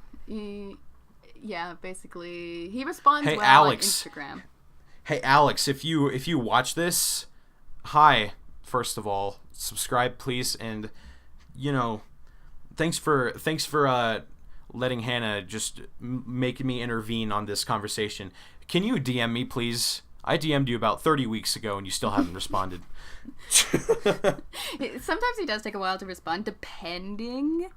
Basically, he responds Hey, well Alex. on Instagram. Hey Alex, if you watch this, hi. First of all, subscribe please, and you know, thanks for letting Hannah just make me intervene on this conversation. Can you DM me please? I DM'd you about 30 weeks ago and you still haven't responded. Sometimes he does take a while to respond, depending.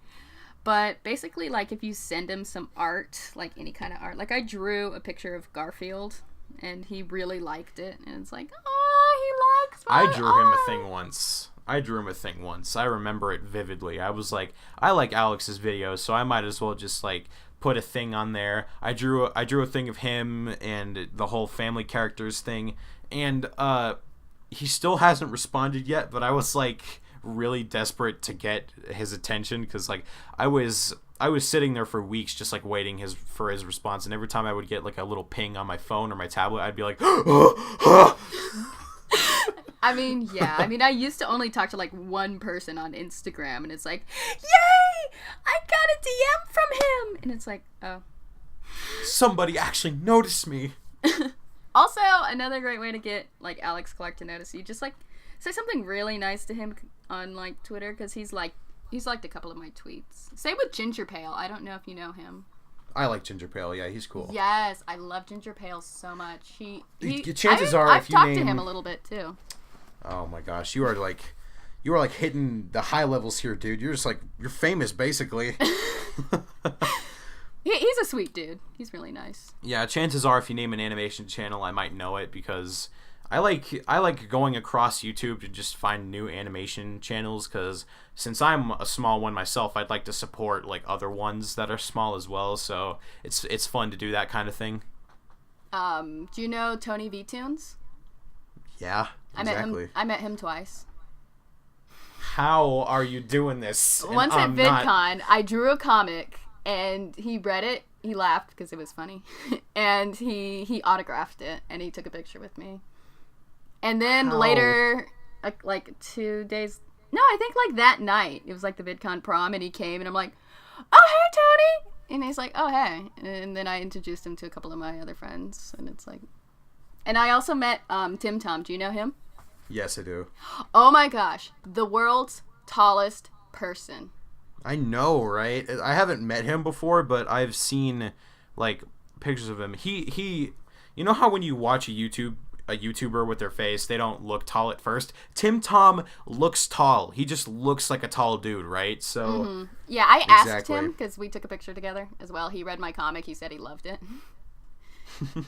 But basically, like, if you send him some art, like any kind of art, like I drew a picture of Garfield, and he really liked it, and it's like, oh, he likes my I drew him a art. thing once. I remember it vividly. I was like, I like Alex's videos, so I might as well just like put a thing on there. I drew a thing of him and the whole family characters thing, and he still hasn't responded yet, but I was like really desperate to get his attention, because like I was sitting there for weeks just like waiting for his response, and every time I would get like a little ping on my phone or my tablet, I'd be like I mean, yeah. I mean, I used to only talk to like one person on Instagram, and it's like, yay! I got a DM from him! And it's like, oh. somebody actually noticed me. Also, another great way to get like Alex Clark to notice you, just like say something really nice to him on like Twitter, because he's liked a couple of my tweets. Same with Ginger Pale. I don't know if you know him. I like Ginger Pale. Yeah, he's cool. Yes, I love Ginger Pale so much. Chances are, I've if you talked name to him a little bit too. Oh my gosh, you are like hitting the high levels here, dude. You're just like, you're famous basically. He's a sweet dude. He's really nice. Yeah, chances are if you name an animation channel, I might know it, because I like going across YouTube to just find new animation channels, because since I'm a small one myself, I'd like to support like other ones that are small as well. So it's fun to do that kind of thing. Do you know Tony VTunes? Yeah, exactly. I met him twice. How are you doing this? Once at VidCon, I drew a comic, and he read it. He laughed because it was funny, and he autographed it, and he took a picture with me. And then later, like 2 days, no, I think like that night, it was like the VidCon prom, and he came, and I'm like, oh, hey, Tony! And he's like, oh, hey. And then I introduced him to a couple of my other friends, and it's like... And I also met Tim Tom. Do you know him? Yes, I do. Oh my gosh. The world's tallest person. I know, right? I haven't met him before, but I've seen like pictures of him. He you know how when you watch a YouTuber with their face, they don't look tall at first? Tim Tom looks tall. He just looks like a tall dude, right? So yeah, I asked Exactly. him, because we took a picture together as well. He read my comic. He said he loved it.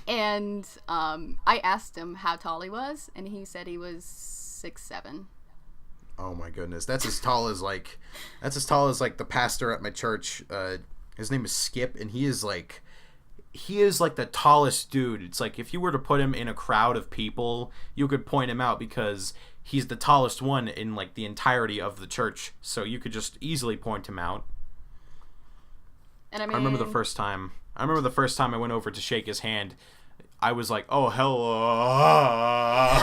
And I asked him how tall he was, and he said he was 6'7". Oh my goodness, that's as tall as like the pastor at my church. His name is Skip, and he is like the tallest dude. It's like if you were to put him in a crowd of people, you could point him out, because he's the tallest one in like the entirety of the church. So you could just easily point him out. And I mean, I remember the first time I went over to shake his hand, I was like, oh, hello.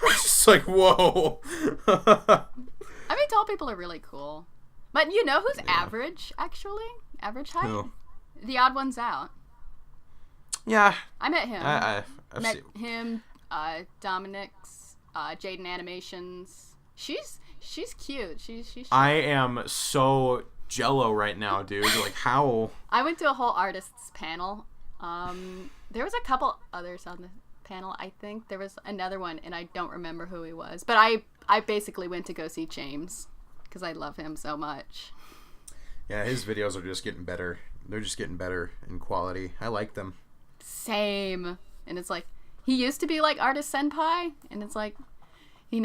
Just like, whoa. I mean, tall people are really cool. But you know who's average, actually? Average height? Who? The Odd Ones Out. Yeah. I met him. I've met seen... him, Dominic's, Jaden Animations. She's cute. She's I am so jello right now, dude. Like, how? I went to a whole artists panel. There was a couple others on the panel, I think. There was another one, and I don't remember who he was. But I basically went to go see James, because I love him so much. Yeah, his videos are just getting better. They're just getting better in quality. I like them. Same. And it's like, he used to be like Artist Senpai, and it's like, he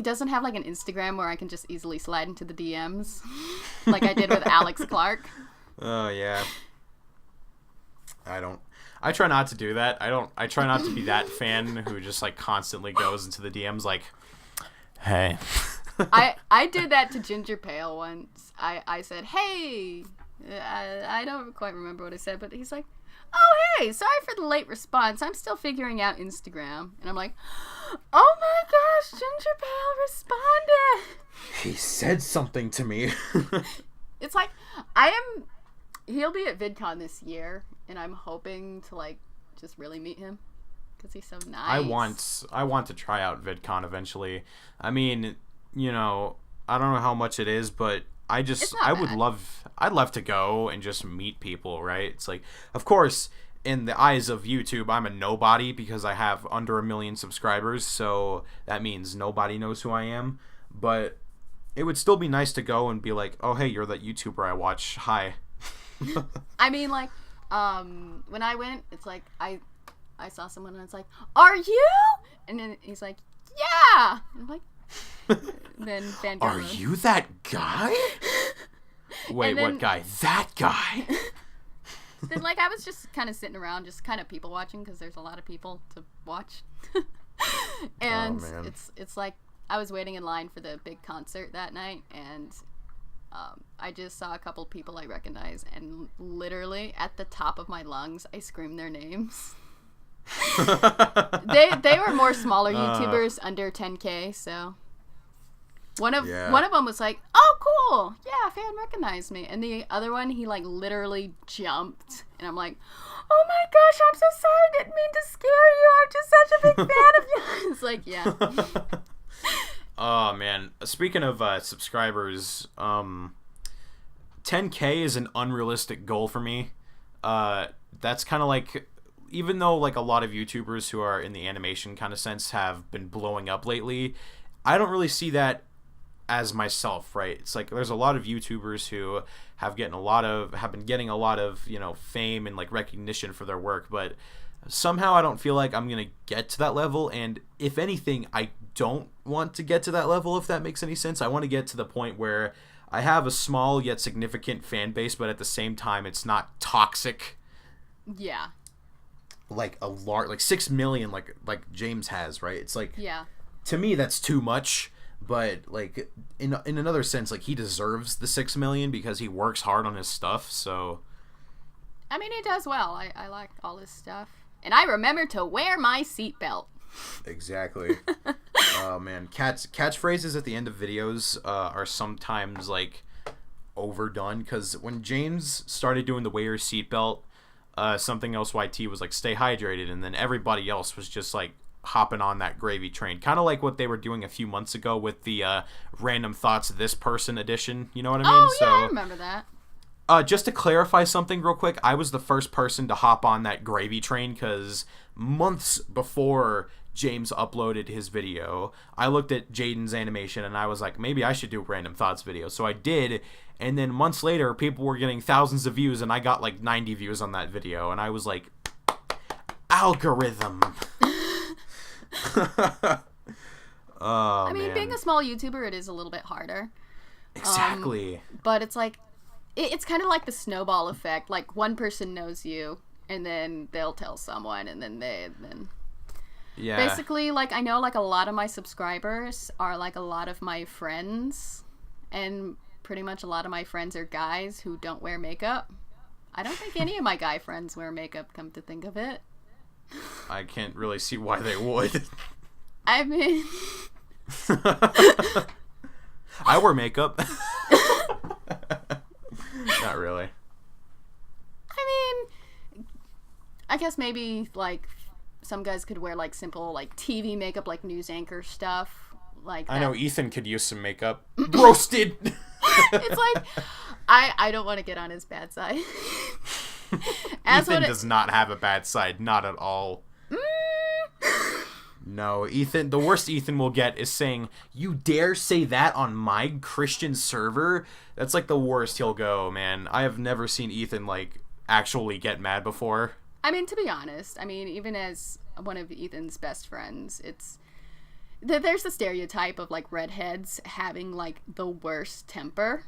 doesn't have like an Instagram where I can just easily slide into the DMs, like I did with Alex Clark. Oh, yeah. I try not to do that. I try not to be that fan who just like constantly goes into the DMs like, hey. I did that to Ginger Pale once. I said, hey, I don't quite remember what I said, but he's like, oh, hey, sorry for the late response. I'm still figuring out Instagram. And I'm like, oh my gosh, Ginger Pale responded. He said something to me. It's like, he'll be at VidCon this year, and I'm hoping to like just really meet him because he's so nice. I want to try out VidCon eventually. I mean, you know, I don't know how much it is, but I'd love to go and just meet people, right? It's like, of course, in the eyes of YouTube, I'm a nobody because I have under 1 million subscribers, so that means nobody knows who I am. But it would still be nice to go and be like, oh, hey, you're that YouTuber I watch. Hi. I mean, like, when I went, it's like, I saw someone and it's like, are you? And then he's like, yeah. And I'm like, then Fangirl. Are you that guy? Wait, what guy? That guy. Then, like, I was just kind of sitting around, just kind of people watching because there's a lot of people to watch. And it's like I was waiting in line for the big concert that night, and I just saw a couple people I recognize, and literally at the top of my lungs, I screamed their names. They were more smaller YouTubers under 10K, so one of them was like, oh cool, yeah, fan recognized me, and the other one, he like literally jumped, and I'm like, oh my gosh, I'm so sorry, I didn't mean to scare you, I'm just such a big fan of you. It's like, yeah. Oh man, speaking of subscribers, 10K is an unrealistic goal for me. That's kind of like, even though like a lot of YouTubers who are in the animation kind of sense have been blowing up lately, I don't really see that as myself, right? It's like there's a lot of YouTubers who have been getting a lot of, you know, fame and like recognition for their work, but somehow I don't feel like I'm gonna get to that level. And if anything, I don't want to get to that level, if that makes any sense. I want to get to the point where I have a small yet significant fan base, but at the same time it's not toxic. Yeah. Like a large, like 6 million, like James has, right? It's like, yeah. To me that's too much, but like in another sense, like he deserves the 6 million because he works hard on his stuff. So I mean, he does well. I like all his stuff, and I remember to wear my seatbelt. Exactly. Oh man, catchphrases at the end of videos are sometimes like overdone, because when James started doing the wear your seatbelt, something else YT was like stay hydrated, and then everybody else was just like hopping on that gravy train, kind of like what they were doing a few months ago with the random thoughts this person edition, you know what I mean? Oh yeah, I remember that. Just to clarify something real quick, I was the first person to hop on that gravy train because months before James uploaded his video, I looked at Jaden's animation and I was like, maybe I should do a random thoughts video. So I did, and then months later, people were getting thousands of views, and I got like 90 views on that video, and I was like, algorithm. Oh, I mean, man. being a small YouTuber, it is a little bit harder. Exactly. But it's like, it's kind of like the snowball effect. Like, one person knows you, and then they'll tell someone, and then yeah. Basically, like, I know, like, a lot of my subscribers are, like, a lot of my friends, and pretty much a lot of my friends are guys who don't wear makeup. I don't think any of my guy friends wear makeup, come to think of it. I can't really see why they would. I mean... I wear makeup. Not really. I mean, I guess maybe, like, some guys could wear, like, simple, like, TV makeup, like news anchor stuff. Like that. I know Ethan could use some makeup. Roasted! It's like, I don't want to get on his bad side. Ethan does not have a bad side. Not at all. No, Ethan, the worst Ethan will get is saying, "You dare say that on my Christian server?" That's like the worst he'll go, man. I have never seen Ethan, like, actually get mad before. I mean, to be honest, even as one of Ethan's best friends, there's the stereotype of, like, redheads having, like, the worst temper.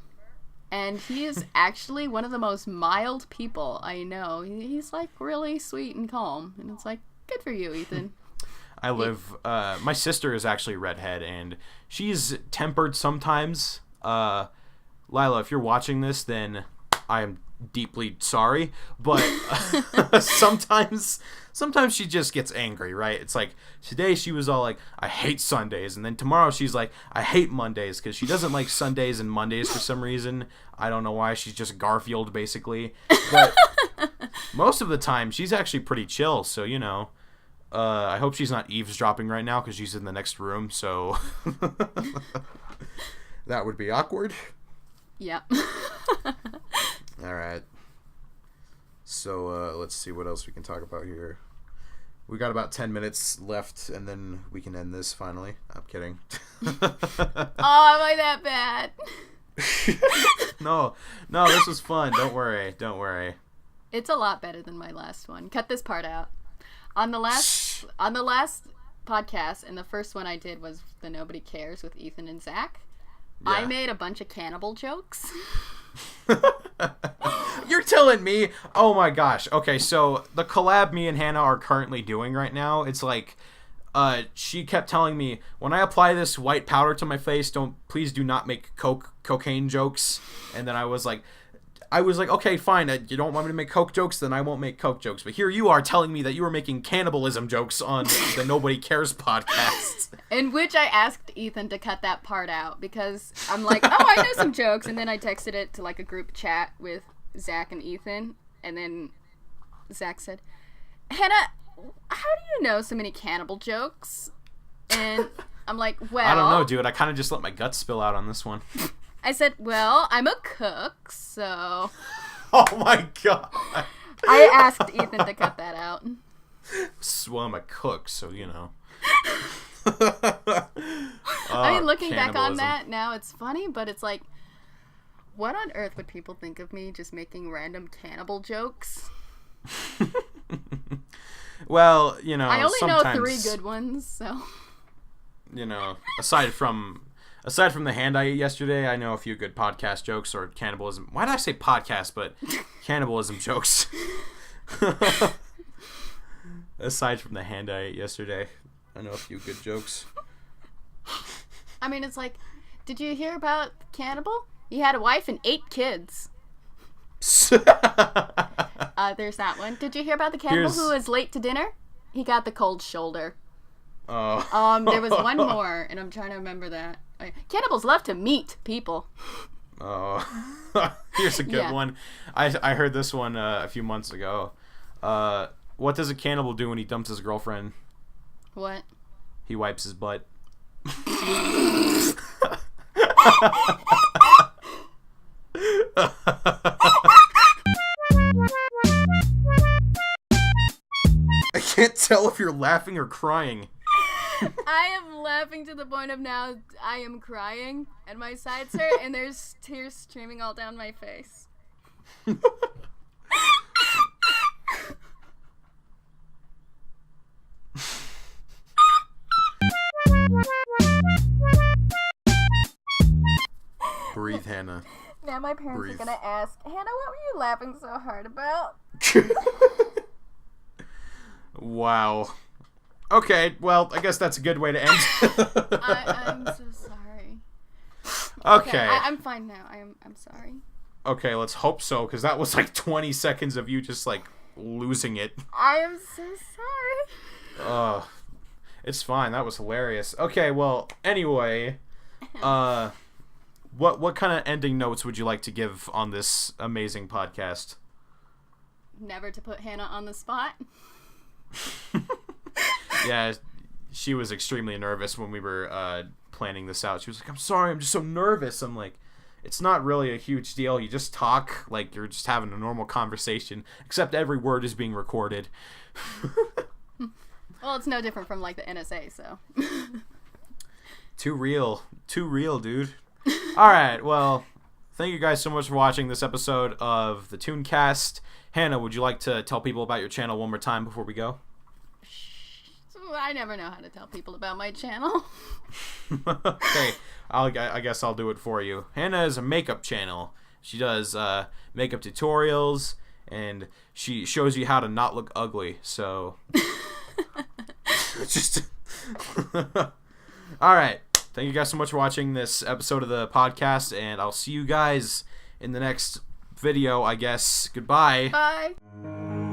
And he is actually one of the most mild people I know. He's, like, really sweet and calm. And it's like, good for you, Ethan. My sister is actually redhead, and she's tempered sometimes. Lila, if you're watching this, then I am deeply sorry. But sometimes she just gets angry, right? It's like, today she was all like, I hate Sundays. And then tomorrow she's like, I hate Mondays, because she doesn't like Sundays and Mondays for some reason. I don't know why. She's just Garfield, basically. But most of the time, she's actually pretty chill, so, you know. I hope she's not eavesdropping right now because she's in the next room, so that would be awkward. Yeah. All right. So let's see what else we can talk about here. We got about 10 minutes left, and then we can end this finally. I'm kidding. Oh, am I that bad? No, this was fun. Don't worry. It's a lot better than my last one. Cut this part out. On the last podcast, and the first one I did was the Nobody Cares with Ethan and Zach, yeah. I made a bunch of cannibal jokes. You're telling me? Oh my gosh. Okay, so the collab me and Hannah are currently doing right now, it's like, she kept telling me, when I apply this white powder to my face, please do not make cocaine jokes. And then I was like, okay, fine. You don't want me to make Coke jokes? Then I won't make Coke jokes. But here you are telling me that you were making cannibalism jokes on the Nobody Cares podcast. In which I asked Ethan to cut that part out because I'm like, oh, I know some jokes. And then I texted it to, like, a group chat with Zach and Ethan. And then Zach said, Hannah, how do you know so many cannibal jokes? And I'm like, well... I don't know, dude. I kind of just let my guts spill out on this one. I said, well, I'm a cook, so... Oh my god. I asked Ethan to cut that out. Well, I'm a cook, so, you know. Looking back on that, now it's funny, but it's like, what on earth would people think of me just making random cannibal jokes? Well, you know, I only know 3 good ones, so... You know, aside from the hand I ate yesterday, I know a few good podcast jokes or cannibalism. Why did I say podcast, but cannibalism jokes? Aside from the hand I ate yesterday, I know a few good jokes. I mean, it's like, did you hear about Cannibal? He had a wife and 8 kids. There's that one. Did you hear about the cannibal who was late to dinner? He got the cold shoulder. Oh. There was one more, and I'm trying to remember that. Cannibals love to meet people. Oh. Here's a good one. I heard this one a few months ago. What does a cannibal do when he dumps his girlfriend? What? He wipes his butt. I can't tell if you're laughing or crying. I am laughing to the point of now I am crying and my sides hurt and there's tears streaming all down my face. Breathe, Hannah. Now my parents are gonna ask, Hannah, what were you laughing so hard about? Wow. Okay, well, I guess that's a good way to end. I'm so sorry. Okay. I'm fine now. I'm sorry. Okay, let's hope so, because that was like 20 seconds of you just like losing it. I am so sorry. It's fine. That was hilarious. Okay, well, anyway, what kind of ending notes would you like to give on this amazing podcast? Never to put Hannah on the spot. Yeah, she was extremely nervous when we were planning this out. She was like, "I'm sorry, I'm just so nervous." I'm like, it's not really a huge deal. You just talk like you're just having a normal conversation, except every word is being recorded. Well, it's no different from like the NSA, so. Too real, dude. All right, well, thank you guys so much for watching this episode of the ToonCast. Hannah, would you like to tell people about your channel one more time before we go? I never know how to tell people about my channel. Okay, I guess I'll do it for you. Hannah is a makeup channel. She does makeup tutorials, and she shows you how to not look ugly. So, just all right. Thank you guys so much for watching this episode of the podcast, and I'll see you guys in the next video, I guess. Goodbye. Bye.